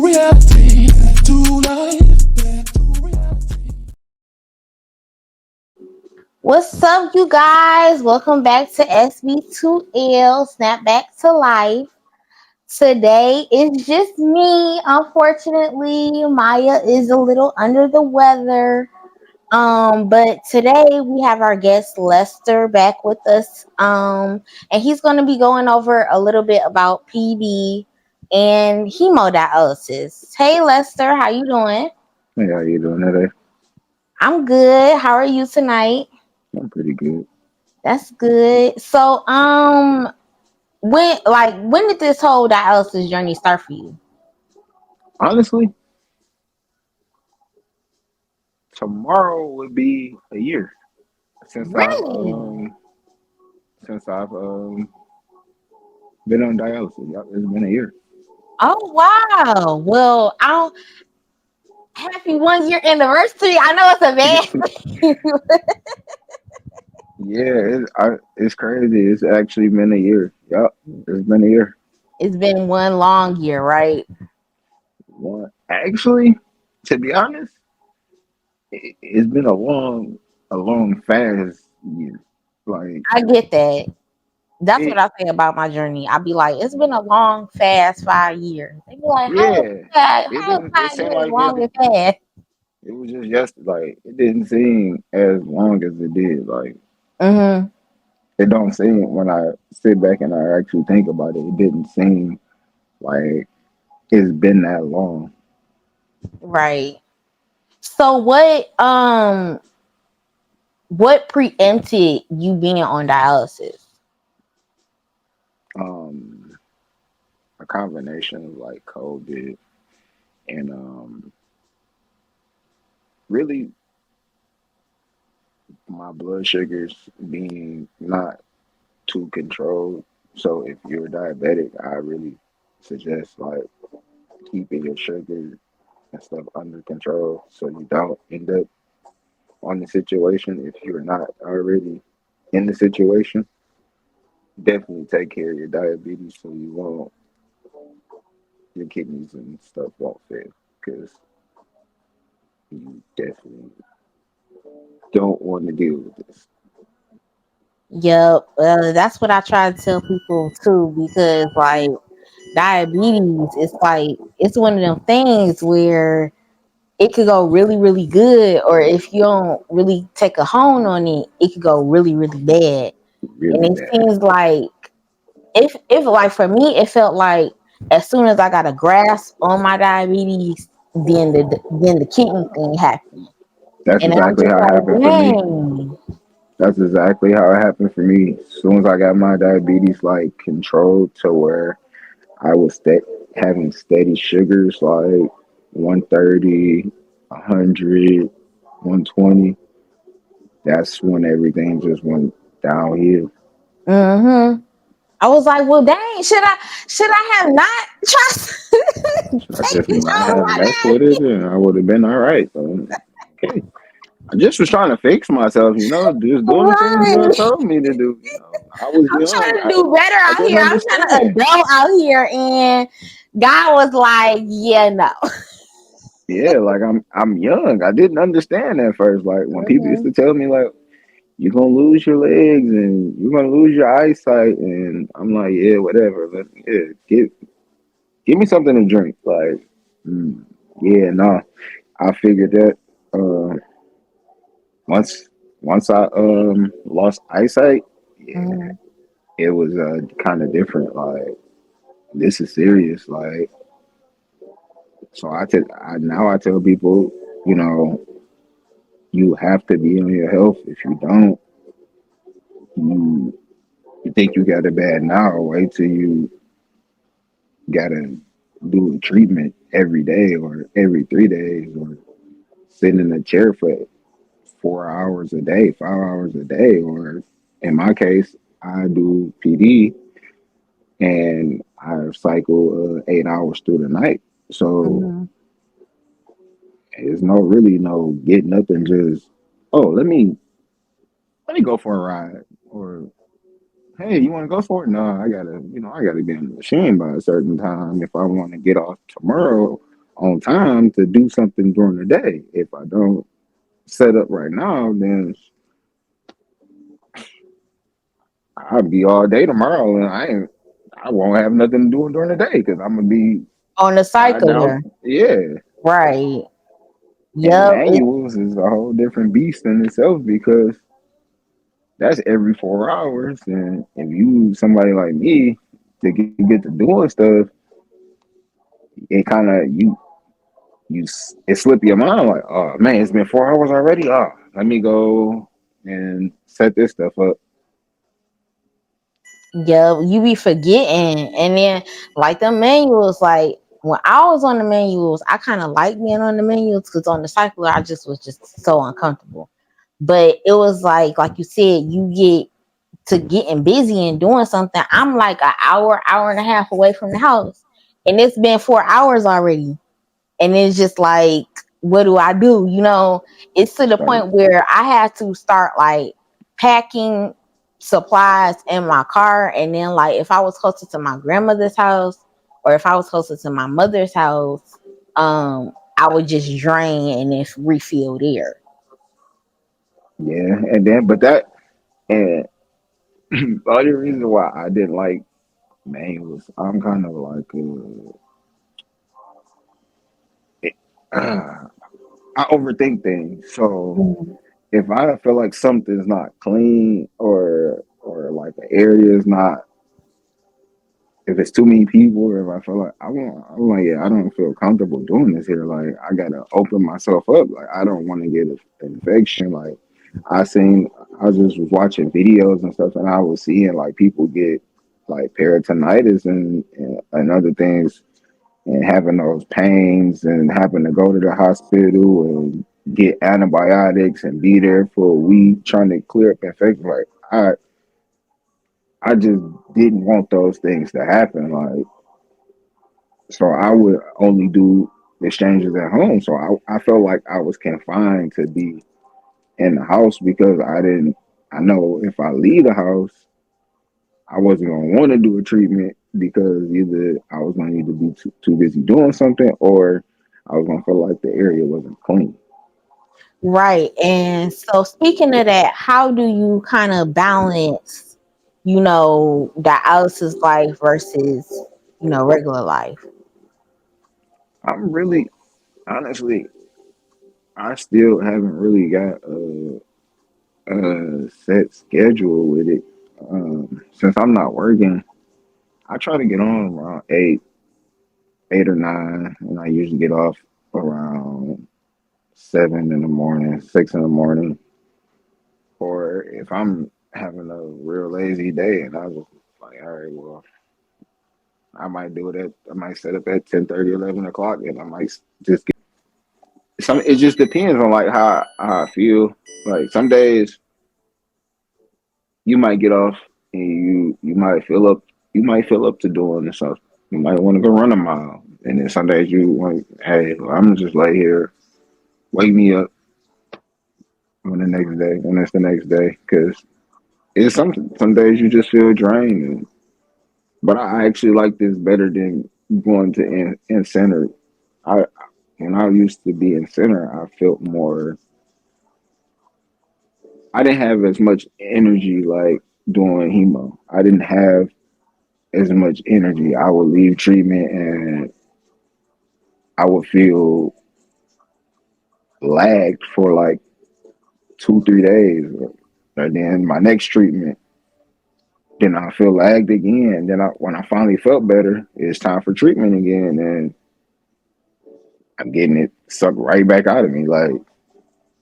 reality, back to life, back to reality. What's up, you guys? Welcome back to SB2L Snap Back to Life. Today is just me. Unfortunately, Maya is a little under the weather. But today we have our guest Lester back with us. And he's gonna be going over a little bit about PD and hemodialysis. Hey Lester, how you doing? Hey, how you doing today? I'm good. How are you tonight? I'm pretty good. That's good. So, when did this whole dialysis journey start for you? Honestly, tomorrow would be a year since I've Really? um since I've been on dialysis. Yup, it's been a year. Oh wow. Well, I'll happy 1 year anniversary. I know it's a bad thing. Yeah, it's crazy. It's actually been a year. Yup, it's been a year. It's been one long year, right? One, actually, to be honest, it's been a long, fast year. Like, I get that. That's what it, I say about my journey. I be like, it's been a long, fast 5 years. They be like, yeah, how is it five seemed years like long and fast? it was just yesterday. Like, it didn't seem as long as it did. Like, Mm-hmm. it don't seem when I sit back and I actually think about it, it didn't seem like it's been that long. Right. So what preempted you being on dialysis? Um, a combination of like COVID and really my blood sugars being not too controlled. So if you're diabetic, I really suggest like keeping your sugar and stuff under control so you don't end up on the situation if you're not already in the situation. Definitely take care of your diabetes so you won't your kidneys and stuff won't fail because you definitely don't want to deal with this. Yep, that's what I try to tell people too, because like diabetes, it's like it's one of them things where it could go really, really good, or if you don't really take a hone on it, it could go really, really bad. And Really it bad. seems like if like for me, it felt like as soon as I got a grasp on my diabetes, then the kidney thing happened, That's and I'm exactly just how it like, happened for me. dang. That's exactly how it happened for me. As soon as I got my diabetes like controlled to where I was having steady sugars like 130, 100, 120, that's when everything just went downhill. Mm-hmm. I was like, well, dang, should I have not tried I just taking not control of have my messed with it, diabetes? and I would have been all right. So, okay, I just was trying to fix myself, just doing the things God Right. told me to do. I was I'm young. trying to do better I out didn't here. I'm trying to understand. adult out here, and God was like, yeah, no. Yeah, like I'm young. I didn't understand at first. Like when people used Hmm. to tell me like you're gonna lose your legs and you're gonna lose your eyesight, and I'm like, yeah, whatever. Give me something to drink. Like, mm, yeah, no. I figured that uh, once once I lost eyesight, yeah, Hmm. it was kind of different. Like this is serious. Like so, now I tell people, you know, you have to be on your health. If you don't, you you think you got it bad now. Wait till you gotta do a treatment every day or every 3 days or sit in a chair for 4 hours a day, 5 hours a day, or in my case, I do PD and I cycle 8 hours through the night. So Hmm. it's no really no getting up and just oh let me go for a ride or hey you want to go for it? No, I gotta be on the machine by a certain time if I want to get off tomorrow. on time to do something during the day. If I don't set up right now, then I'll be all day tomorrow, and I won't have nothing to do during the day because I'm gonna be On the tired cycle out. there. Yeah, Right. and Yep. manuals is a whole different beast in itself because that's every 4 hours, and if you somebody like me to get to doing stuff, it kind of it slip your mind like, oh man, it's been 4 hours already. Oh, let me go and set this stuff up. Yeah, you be forgetting, and then like the manuals, like when I was on the manuals, I kind of like being on the manuals because on the cycle, I just was just so uncomfortable. But it was like you said, you get to getting busy and doing something. I'm like an hour, hour and a half away from the house, and it's been 4 hours already. And it's just like, what do I do? It's to the Right? point where I had to start like packing supplies in my car. And then, like, if I was closer to my grandmother's house or if I was closer to my mother's house, I would just drain and then refill there. Yeah, and then but that and the only reason why I didn't like manuals, I'm kind of like I overthink things. So Mhm. if I feel like something's not clean or like the area is not, if it's too many people, or if I feel like I'm like, yeah, I don't feel comfortable doing this here. Like I gotta open myself up. Like I don't want to get an infection. Like I seen, I just was watching videos and stuff, and I was seeing like people get like peritonitis and other things, and having those pains and having to go to the hospital and get antibiotics and be there for a week trying to clear up infection. Like I just didn't want those things to happen. Like so I would only do exchanges at home. So I felt like I was confined to be in the house because I know if I leave the house, I wasn't going to want to do a treatment because either I was going to either be too busy doing something or I was going to feel like the area wasn't clean. Right. And so, speaking of that, how do you kind of balance, dialysis life versus, regular life? I'm really, honestly, I still haven't really got a set schedule with it. Since I'm not working, I try to get on around 8 or 9, and I usually get off around 7 in the morning, 6 in the morning. Or if I'm having a real lazy day, and I was like, all right, well, I might set up at 10:30, 11 o'clock, and I might just get some. It just depends on like how I feel. Like some days you might get off and you might feel up to doing something. You might want to go run a mile, and then some days you want, hey, well, I'm gonna just lay here, wake me up on the next day, and it's the next day because it's something. Some days you just feel drained, but I actually like this better than going to in center. I When I used to be in center, I felt more. I didn't have as much energy like doing hemo. I didn't have as much energy. I would leave treatment and I would feel lagged for like 2, 3 days. And then my next treatment, then I feel lagged again. Then when I finally felt better, it's time for treatment again, and I'm getting it sucked right back out of me. Like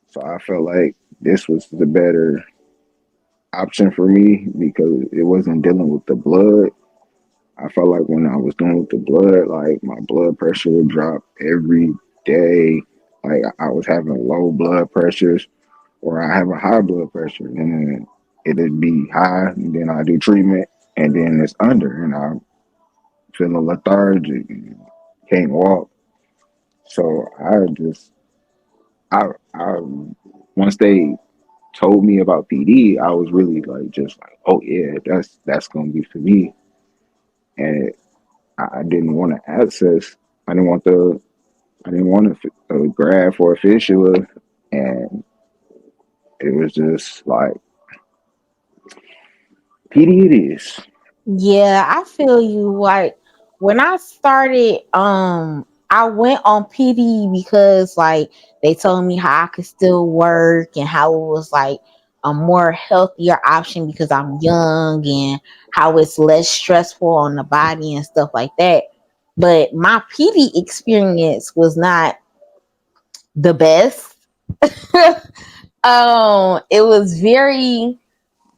so, I felt like this was the better option for me because it wasn't dealing with the blood. I felt like when I was doing with the blood, like my blood pressure would drop every day. Like I was having low blood pressures or I have a high blood pressure. And then it'd be high, and then I do treatment, and then it's under, and I'm feeling lethargic and can't walk. So I once they told me about PD, I was really like, just like, oh yeah, that's gonna be for me. And I didn't want to access. I didn't want the I didn't want to grab for a fistula, and it was just like PD it is. Yeah, I feel you. Like when I started, I went on PD because like they told me how I could still work and how it was like a more healthier option because I'm young and how it's less stressful on the body and stuff like that. But my PD experience was not the best. It was very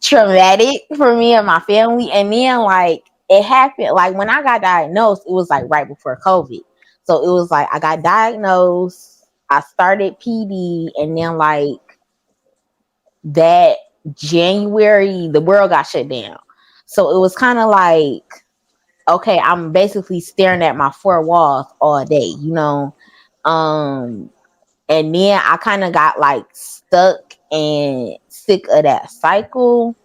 traumatic for me and my family. And then like it happened like when I got diagnosed, it was like right before COVID. So it was like I got diagnosed, I started PD, and then like that January the world got shut down. So it was kind of like, okay, I'm basically staring at my four walls all day, you know. Um and then I kind of got like stuck and sick of that cycle.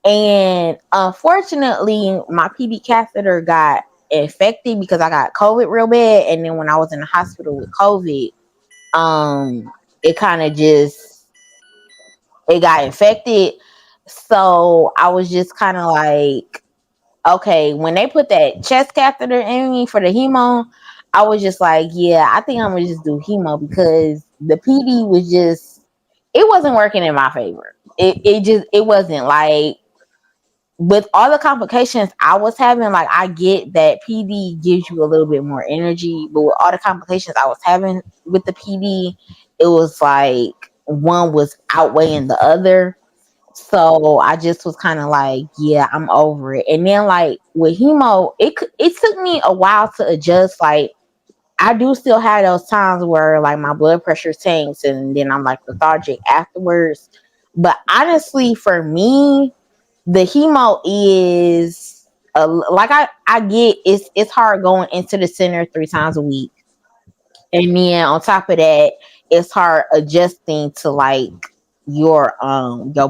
And unfortunately, my PD catheter got infected because I got COVID real bad. And then when I was in the hospital with COVID, it kind of just it got infected. So I was just kind of like, okay, when they put that chest catheter in me for the hemo, I was just like, yeah, I think I'm gonna just do hemo because the PD was just it wasn't working in my favor. It wasn't like with all the complications I was having, like I get that PD gives you a little bit more energy, but with all the complications I was having with the PD, it was like one was outweighing the other. So I just was kind of like, yeah, I'm over it. And then like with hemo, it took me a while to adjust. Like I do still have those times where like my blood pressure tanks and then I'm like lethargic afterwards. But honestly, for me, the hemo is like I get it's hard going into the center 3 times a week, and then on top of that, it's hard adjusting to like your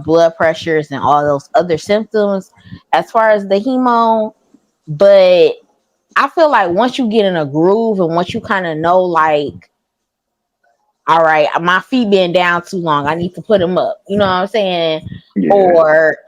blood pressures and all those other symptoms as far as the hemo. But I feel like once you get in a groove and once you kind of know like, all right, my feet been down too long, I need to put them up, you know what I'm saying? Yeah, Or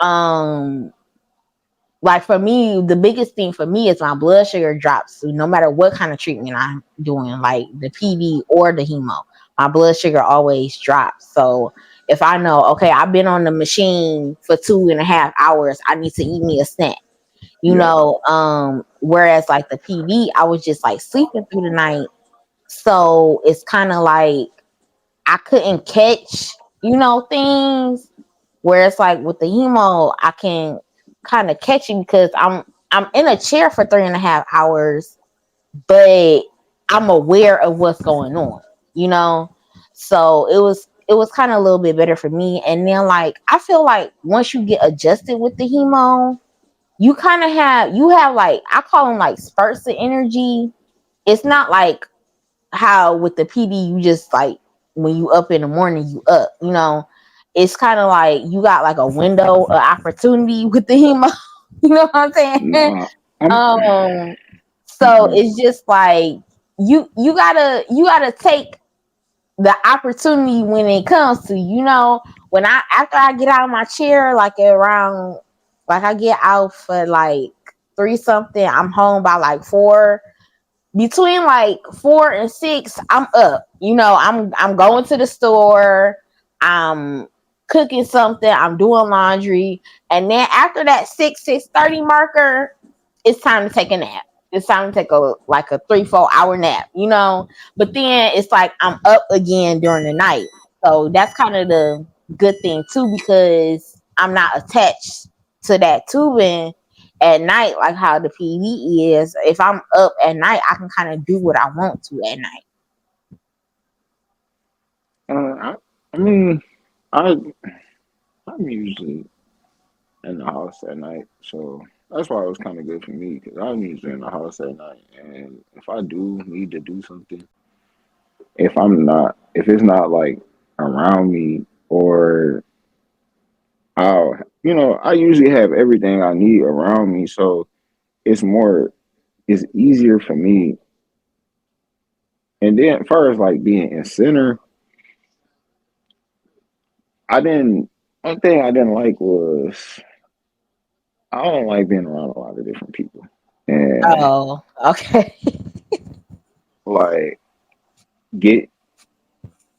like for me, the biggest thing for me is my blood sugar drops. So no matter what kind of treatment I'm doing, like the PD or the hemo, my blood sugar always drops. So if I know, okay, I've been on the machine for 2.5 hours, I need to eat me a snack. You yeah. know, whereas like the PD, I was just like sleeping through the night. So it's kind of like I couldn't catch, things. Where it's like with the hemo, I can kind of catch it because I'm in a chair for 3.5 hours, but I'm aware of what's going on, you know. So it was kind of a little bit better for me. And then like I feel like once you get adjusted with the hemo, you kind of have like I call them like spurts of energy. It's not like how with the PD you just like when you up in the morning you up, it's kind of like you got like a window of opportunity with the hemo. You know what I'm saying? Nah, I'm. Um, so it's just like you gotta take the opportunity when it comes to when I after I get out of my chair like around like I get out for like 3 something, I'm home by like 4. Between like 4 and 6, I'm up. I'm going to the store. I'm cooking something. I'm doing laundry, and then after that 6:30 marker, it's time to take a nap. It's time to take a 3-4 hour nap. But then it's like I'm up again during the night. So that's kind of the good thing too because I'm not attached to that tubing at night, like how the PD is. If I'm up at night, I can kind of do what I want to at night. I mean, I I'm usually in the house at night, so that's why it was kind of good for me because I'm usually in the house at night, and if I do need to do something, if it's not like around me or I usually have everything I need around me, so it's more, it's easier for me And then first, like being in center, I didn't. One thing I didn't like was I don't like being around a lot of different people, and Oh, okay. like get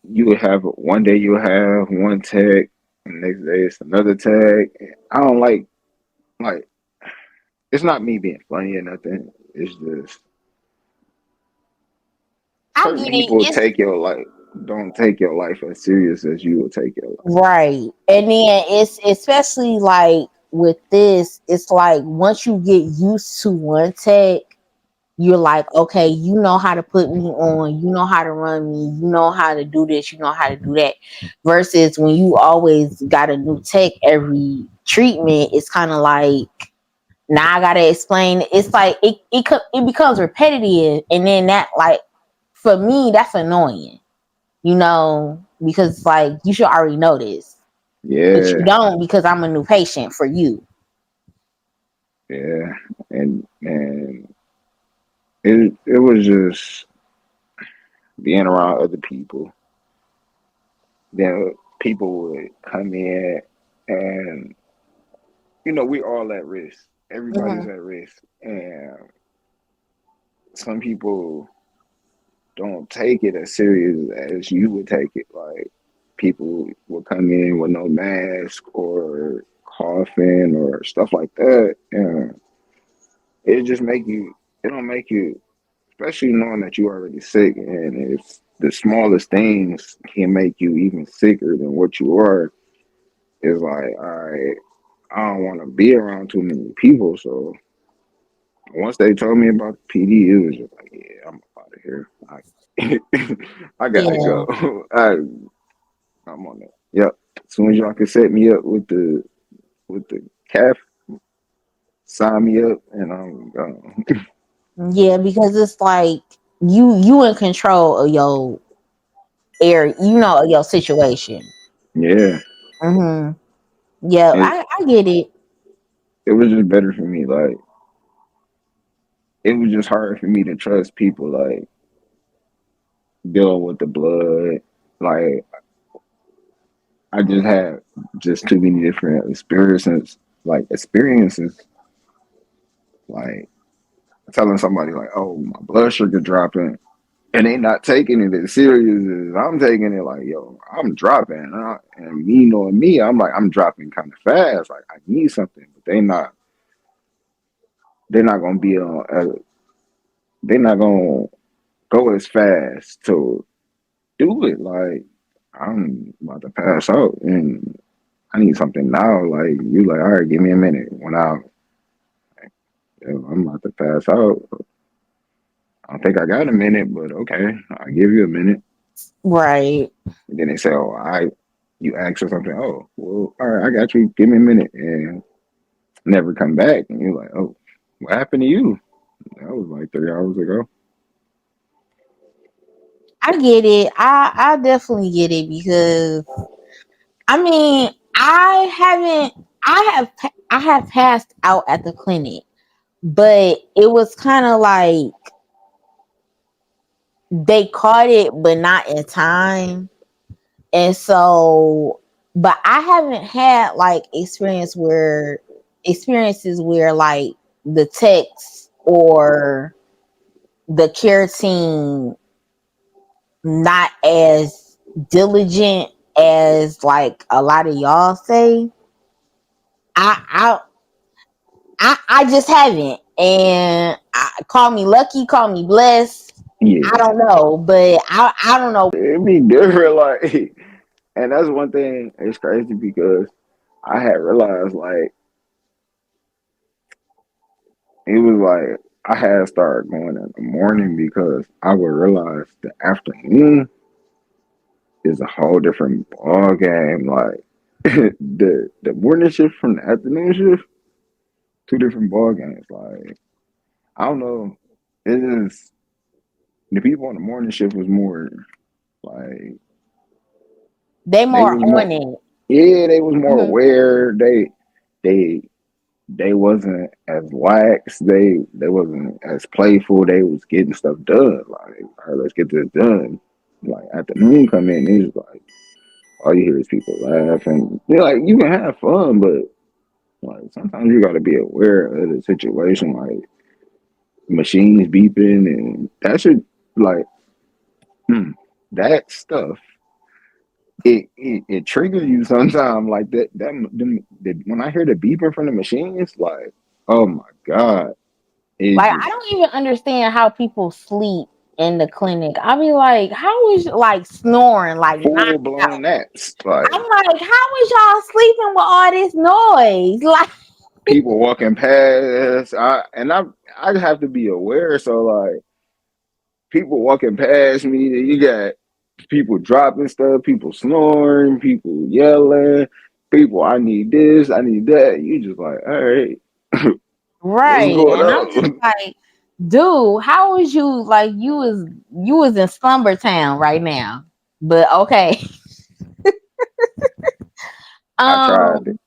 you would have one day you'll have one tag, and the next day it's another tag. I don't like it's not me being funny or nothing. It's just I certain get it. people It's take your life don't take your life as serious as you will take your life. right. And then it's especially like with this, it's like once you get used to one tech, you're like, okay, you know how to put me on, you know how to run me, you know how to do this, you know how to do that. Versus when you always got a new tech every treatment, it's kind of like now I gotta explain. It's like it becomes repetitive, and then that like for me that's annoying, because it's like you should already know this, but you Yeah, don't because I'm a new patient for you. yeah, and it was just being around other people. Then people would come in, and we all at risk. Everybody's Hmm. at risk, and some people don't take it as serious as you would take it. Like people will come in with no mask or coughing or stuff like that, and it just make you. It don't make you, especially knowing that you're already sick, and if the smallest things can make you even sicker than what you are, it's like, all right, I don't want to be around too many people. So once they told me about the PD, it was just like, yeah, I'm out of here. I gotta Yeah. go. I'm on it. Yep. As soon as y'all can set me up with the calf, sign me up, and I'm gone. Yeah, because it's like you in control of your area, of your situation. Yeah, Hmm. Yeah, and I get it. it was just better for me. Like it was just hard for me to trust people. Like dealing with the blood. Like I just had just too many different experiences. Like telling somebody like, "Oh, my blood sugar dropping," and they not taking it as serious as I'm taking it. Like, yo, I'm dropping, and me knowing me, I'm like, I'm dropping kind of fast. Like, I need something, but they're not gonna be on. They're not gonna go as fast to do it. Like, I'm about to pass out, and I need something now. Like, you like, all right, give me a minute. When I'm about to pass out, I don't think I got a minute, but okay, I'll give you a minute. Right. And then they say, "Oh, you asked for something. Oh, well, all right, I got you. Give me a minute," and never come back. And you're like, "Oh, what happened to you?" That was like 3 hours ago. I get it. I definitely get it because I mean, I haven't I have passed out at the clinic, but it was kind of like they caught it but not in time. And so but I haven't had like experiences where like the text or the care team not as diligent as like a lot of y'all say. I I just haven't. And call me lucky, call me blessed. I Yeah, don't know, but I don't know. it'd be different. Like, and that's one thing. It's crazy because I had realized like it was like I had started going in the morning because I would realize the afternoon is a whole different ball game. Like the morning shift from the afternoon shift, two different ball games. Like I don't know, it is the people on the morning shift was more like They they more was more on it. yeah they was more Hmm. aware. They they wasn't as lax. They wasn't as playful. They was getting stuff done. Like, all right, let's get this done. Like afternoon come in, it's like all you hear is people laughing. They're like, you can have fun, but like sometimes you got to be aware of the situation. Like machines beeping and that should like that stuff. It triggers you sometimes like when I hear the beeping from the machines, like oh my god, it Like just I don't even understand how people sleep in the clinic. I be like, how is like snoring, like full knocked blown out? naps. Like I'm like, how is y'all sleeping with all this noise? Like, people walking past, I have to be aware. So like people walking past me, you got people dropping stuff, people snoring, people yelling, people I need this, I need that. You just like, all right, what's right. going And I'm just on? like, dude, how was you like you was in slumber town right now? But okay. I tried it. Um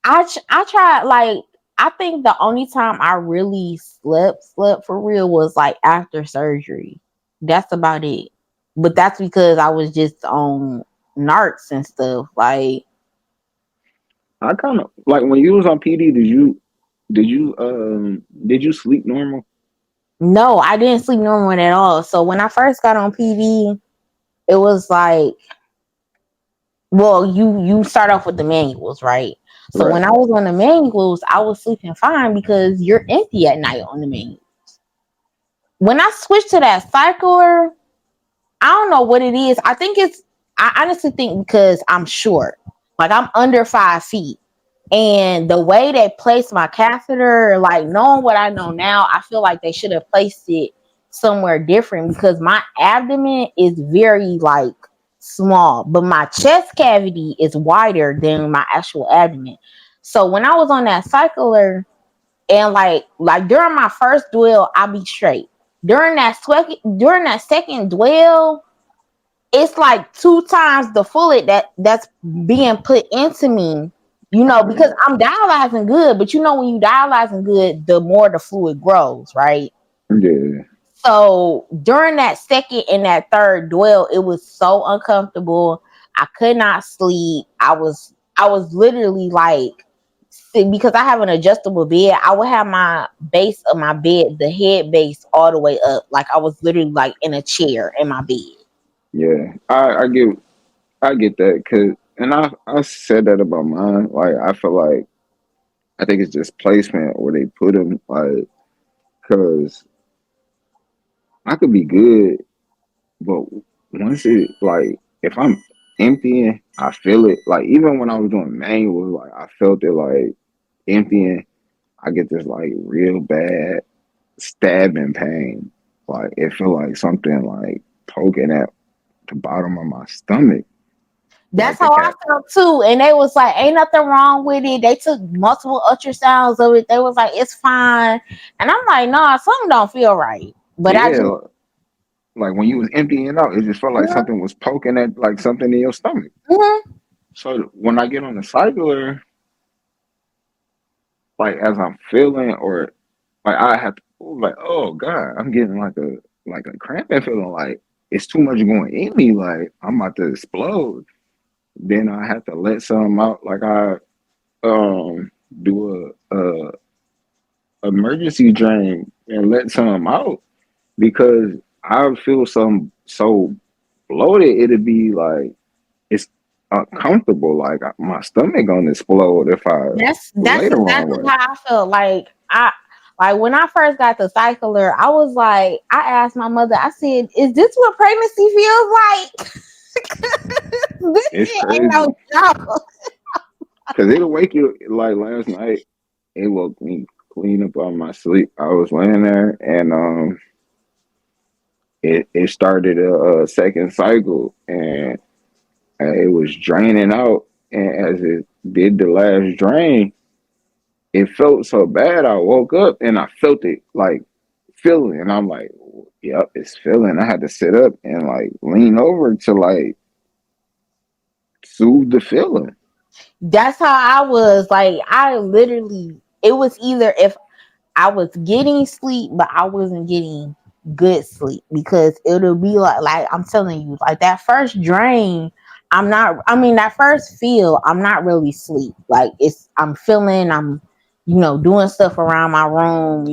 I tried like I think the only time I really slept for real was like after surgery. That's about it. But that's because I was just on narcs and stuff. Like I kind of like when you was on PD. Did you sleep normal? no, I didn't sleep normal at all. So when I first got on PD, it was like well, you start off with the manuals, right? So when Right. I was on the manuals, I was sleeping fine because you're empty at night on the manual. When I switched to that cycler, I don't know what it is. I honestly think because I'm short. Like I'm under 5 feet. And the way they placed my catheter, like knowing what I know now, I feel like they should have placed it somewhere different because my abdomen is very like small, but my chest cavity is wider than my actual abdomen. So when I was on that cycler and like during my first dwell, I'll be straight. During that second dwell, it's like two times the fluid that's being put into me, because I'm dialyzing good, but when you dialyzing good, the more the fluid grows, right? Yeah. So during that second and that third dwell, it was so uncomfortable. I could not sleep. I was literally like because I have an adjustable bed, I would have my base of my bed, the head base all the way up. Like I was literally like in a chair in my bed. Yeah. I get that because, and I said that about mine. Like I feel like I think it's just placement where they put them. Like because I could be good, but once it like if I'm emptying, I feel it. Like even when I was doing manual, like I felt it like emptying. I get this like real bad stabbing pain. Like it feel like something like poking at the bottom of my stomach. That's Like the how I cat. felt too. And they was like, ain't nothing wrong with it. They took multiple ultrasounds of it. They was like, it's fine. And I'm like, nah, something don't feel right. But I just Yeah, like when you was emptying out, it just felt like mhm, something was poking at like something in your stomach. mhm. So when I get on the cycler, like as I'm feeling or like I have to like, oh God, I'm getting like a cramping feeling like it's too much going in me, like I'm about to explode. Then I have to let some out, like I do a emergency drain and let some out because I feel some so bloated it'd be like it's uncomfortable. Like my stomach gonna explode if I That's lay the wrong exactly way. how I felt. Like when I first got the cycler, I was like, I asked my mother, I said, is this what pregnancy feels like? This It's shit ain't no crazy joke. because it'll wake you. Like last night, it woke me clean up on my sleep. I was laying there and it started a second cycle and it was draining out. And as it did the last drain, it felt so bad. I woke up and I felt it like feeling. And I'm like, yep, it's feeling. I had to sit up and like lean over to like soothe the feeling. That's how I was. Like I literally it was either if I was getting sleep, but I wasn't getting good sleep because it'll be like I'm telling you, like that first drain. I'm not. I mean, that first feel, I'm not really sleep. Like I'm feeling. Doing stuff around my room.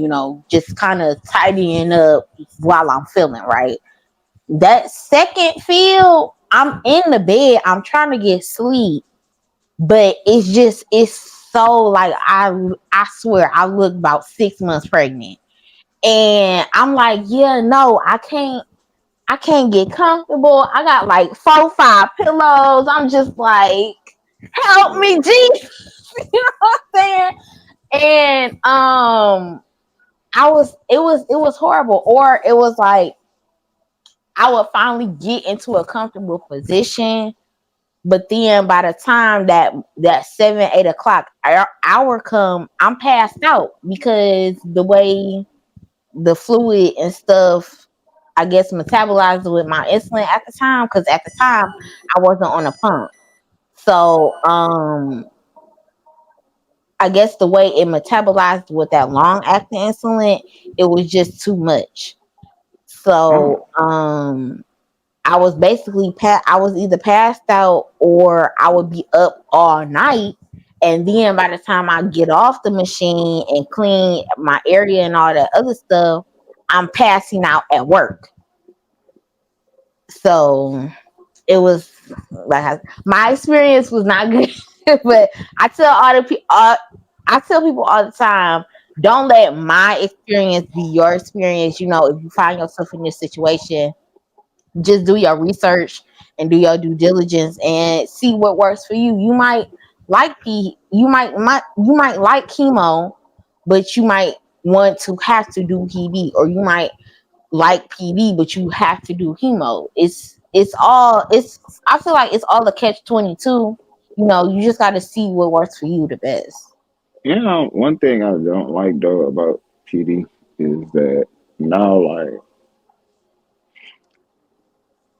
Just kind of tidying up while I'm feeling right. That second feel, I'm in the bed. I'm trying to get sleep, but it's so like I swear I look about 6 months pregnant. And I'm like, yeah, no, I can't get comfortable. I got like 4, 5 pillows. I'm just like, help me, Yeah. Jesus. You know what I'm saying? And it was horrible. Or it was like I would finally get into a comfortable position. But then by the time that 7, 8 o'clock hour come, I'm passed out because the way the fluid and stuff, I guess, metabolized with my insulin at the time. Because at the time I wasn't on a pump, so I guess the way it metabolized with that long acting insulin, it was just too much. So Oh, I was basically I was either passed out or I would be up all night. And then by the time I get off the machine and clean my area and all that other stuff, I'm passing out at work. So it was like my experience was not good. But I tell all the people, I tell people all the time, don't let my experience be your experience. If you find yourself in this situation, just do your research and do your due diligence and see what works for you. You might you might like chemo, but you might want to have to do PB, or you might like PB, but you have to do chemo. It's I feel like it's all a catch 22. You just got to see what works for you the best. one thing I don't like though about PD is that now, like,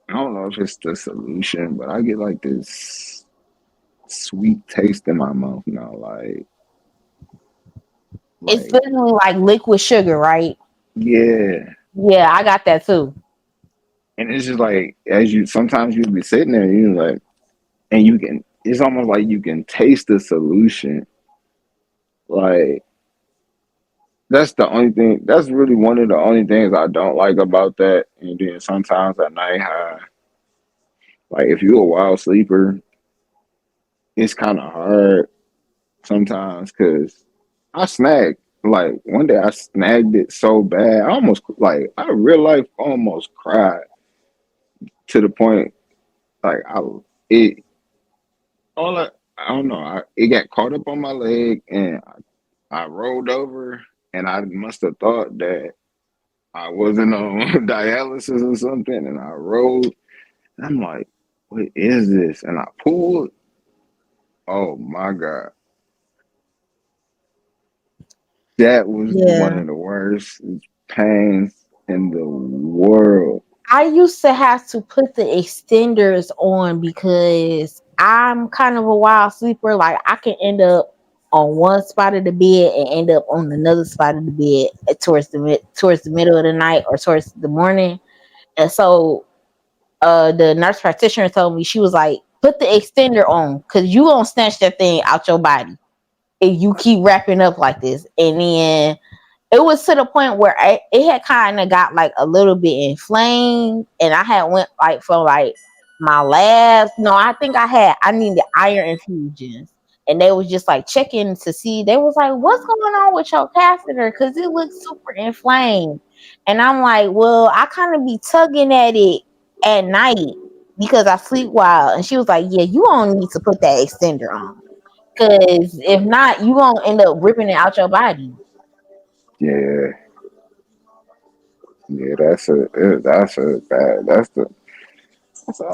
I don't know if it's the solution, but I get like this sweet taste in my mouth now. It's Like, literally like liquid sugar, right? yeah. Yeah, I got that too. And it's just like, as you sometimes you be sitting there, and you like, and you can, it's almost like you can taste the solution. Like, that's the only thing, that's really one of the only things I don't like about that. And then sometimes at night, like, if you're a wild sleeper, it's kind of hard sometimes because I snagged. Like, one day I snagged it so bad, I almost, like, I real life almost cried to the point, like, it, all I don't know, it got caught up on my leg and I rolled over and I must have thought that I wasn't on dialysis or something, and I rolled. I'm like, what is this? And I pulled. Oh my God. That was one Yeah. of the worst pains in the world. I used to have to put the extenders on because I'm kind of a wild sleeper. Like I can end up on one spot of the bed and end up on another spot of the bed towards the middle of the night or towards the morning. And so the nurse practitioner told me, she was like, put the extender on because you gonna snatch that thing out your body if you keep wrapping up like this. And then it was to the point where it had kind of got like a little bit inflamed, and I had went like for like my labs. No, I think I needed iron infusions, and they was just like checking to see. They was like, "What's going on with your catheter? Because it looks super inflamed." And I'm like, "Well, I kind of be tugging at it at night because I sleep well." And she was like, "Yeah, you don't need to put that extender on, because if not, you gonna end up ripping it out your body." Yeah, yeah, that's a bad. That's the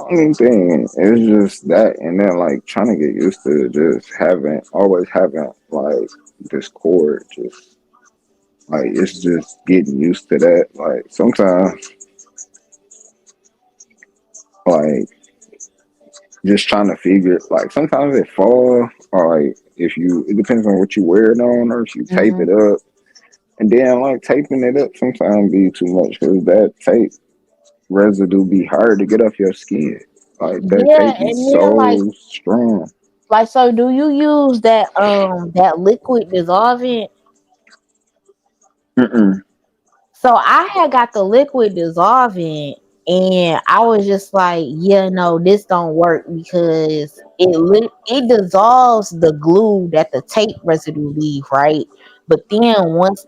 only thing. It's just that, and then like trying to get used to just always having like this cord, just like it's just getting used to that. Like sometimes, like just trying to figure, like sometimes it fall or like if you, it depends on what you wear it on, or if you tape Hmm. it up. And then like taping it up sometimes be too much because that tape residue be hard to get off your skin. Like that Yeah, tape be and then so strong. so do you use that liquid dissolvent? Mm-mm. So I had got the liquid dissolving, and I was just like, yeah, no, this don't work because it dissolves the glue that the tape residue leave, right? But then once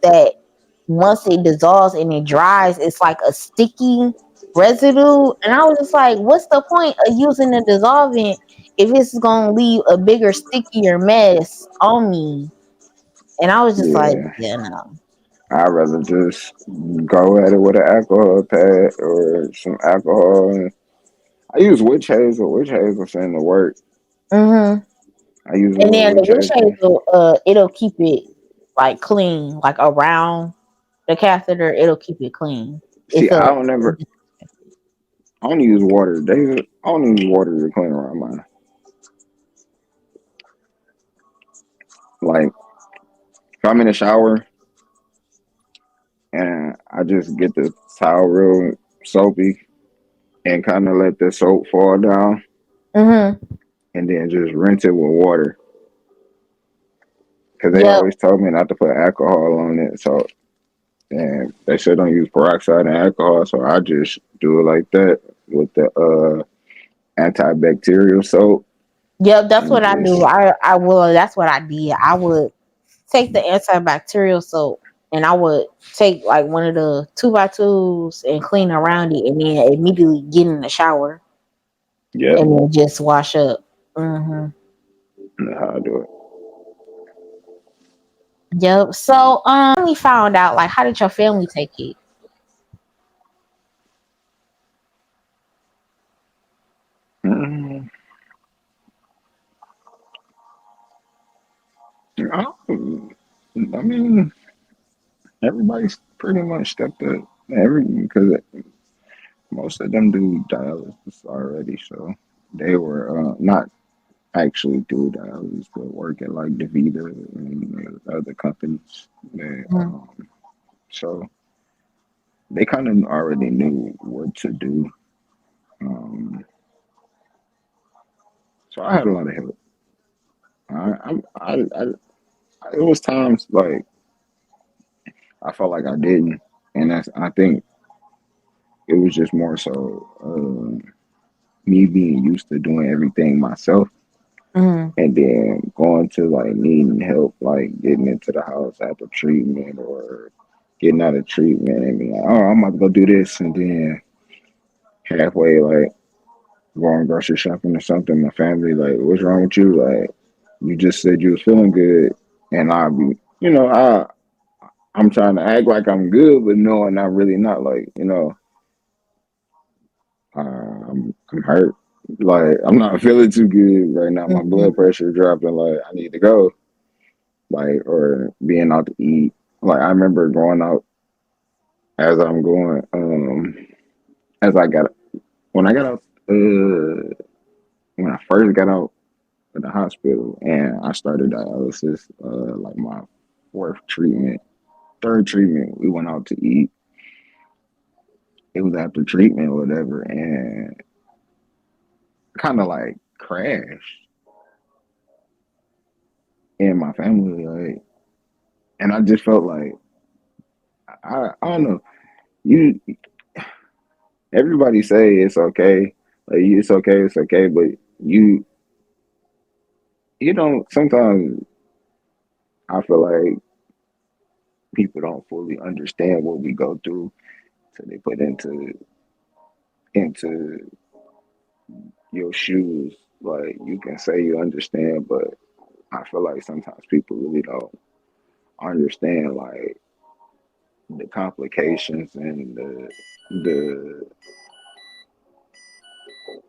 it dissolves and it dries, it's like a sticky residue. And I was just like, what's the point of using the dissolvant if it's gonna leave a bigger, stickier mess on me? And I was just like, Yeah, yeah, no. I'd rather just go at it with an alcohol pad or some alcohol. And I use witch hazel. Witch hazel seems to work. Hmm. I use a And little then the witch wish hazel. hazel, it'll keep it like clean, like around the catheter, it'll keep it clean. See, It's a I don't never. I only use water. I only use water to clean around mine. Like if I'm in the shower and I just get the towel real soapy and kind of let the soap fall down mm-hmm. and then just rinse it with water. Because they Yep, always told me not to put alcohol on it. So, and they said don't use peroxide and alcohol. So I just do it like that with the antibacterial soap yep, that's and what I do. just, I will that's what I did. I would take the antibacterial soap and I would take like one of the 2x2s and clean around it and then immediately get in the shower yep, and then just wash up. Hmm. that's how I do it. Yep. So we found out, like, how did your family take it? Mm, I I mean, everybody's pretty much stepped up. Because most of them do dialysis already, so they were not actually do dialysis, but work at like DaVita and other companies. Mhm. So they kind of already knew what to do. Um, so I had a lot of help. It was times like I felt like I didn't, and I think it was just more so me being used to doing everything myself, Mhm. and then going to like needing help, like getting into the house after treatment or getting out of treatment and be like, oh, I'm about to go do this, and then halfway like going grocery shopping or something, my family like, what's wrong with you? Like, you just said you was feeling good, and I'll be, I'm trying to act like I'm good, but knowing I'm really not. Like, I'm hurt. Like, I'm not feeling too good right now. My Mhm. blood pressure dropping. Like, I need to go. Like, or being out to eat. Like, I remember going out as I'm going. As I got when I got out. When I first got out in the hospital and I started dialysis, like my fourth treatment, third treatment, we went out to eat. It was after treatment or whatever, and kind of like crashed in my family, like, and I just felt like I don't know. You everybody say it's okay, like it's okay, but you you don't. Sometimes I feel like people don't fully understand what we go through, so they put into your shoes. Like you can say you understand, but I feel like sometimes people really don't understand like the complications and the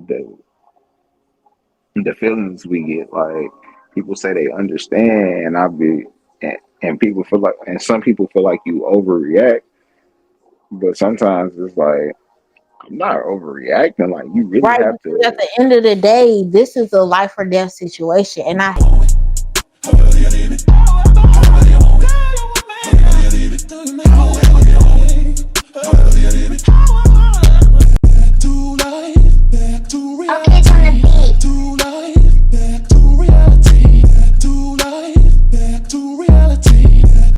the the feelings we get. Like people say they understand, and and people feel like, and some people feel like you overreact, but sometimes it's like I'm not overreacting. Like you really Right, have because at to. the end of the day, this is a life or death situation, and I